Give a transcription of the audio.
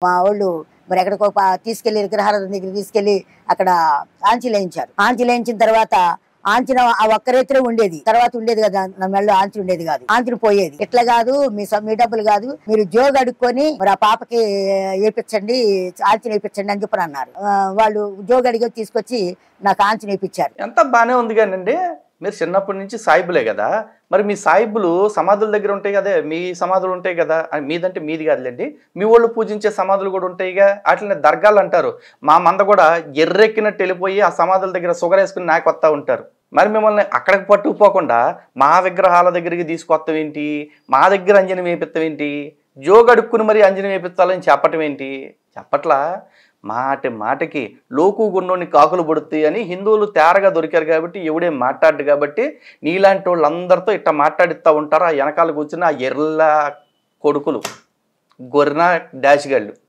మా వాళ్ళు మరి ఎక్కడికో తీసుకెళ్లి విగ్రహారాధన దగ్గర తీసుకెళ్లి అక్కడ ఆంచి లేయించారు. ఆంచి లేయించిన తర్వాత ఆంచిన ఆ ఒక్క రేతిలో ఉండేది, తర్వాత ఉండేది కదా, నా మెళ్ళలో ఆంచి ఉండేది కాదు, ఆంచిన పోయేది. ఇట్లా కాదు, మీ డబ్బులు కాదు, మీరు జోగు అడుక్కొని మరి ఆ పాపకి వేయించండి, ఆంచిన వేయించండి అని చెప్పని అన్నారు. వాళ్ళు జోగు అడిగి తీసుకొచ్చి నాకు ఆంచిన వేయించారు. ఎంత బానే ఉంది కానండి, మీరు చిన్నప్పటి నుంచి సాయిబులే కదా, మరి మీ సాయిబులు సమాధుల దగ్గర ఉంటాయి కదా, మీ సమాధులు ఉంటాయి కదా, మీదంటే మీది కాదులేండి, మీ వాళ్ళు పూజించే సమాధులు కూడా ఉంటాయిగా, వాటిని దర్గాలు అంటారు. మా మంద కూడా ఎర్రెక్కినట్టు వెళ్ళిపోయి ఆ సమాధుల దగ్గర షుగర్ వేసుకుని నాకు వస్తూ ఉంటారు. మరి మిమ్మల్ని అక్కడికి పట్టుకుపోకుండా మా విగ్రహాల దగ్గరికి తీసుకొస్తాం ఏంటి, మా దగ్గర అంజనం వేపిస్తాం ఏంటి, జోగడుక్కుని మరి అంజనం వేపిస్తాలని చెప్పటం ఏంటి? చెప్పట్లా. మాటకి లోకు గున్నోని కాకులు పడుతాయి అని హిందువులు తేరగా దొరికారు కాబట్టి ఎవడేం మాట్లాడు కాబట్టి నీలాంటి వాళ్ళందరితో ఇట్లా మాట్లాడిస్తూ ఉంటారు. ఆ వెనకాల కూర్చుని ఆ ఎర్ల కొడుకులు, గొర్రెన డాష్ గాళ్ళు.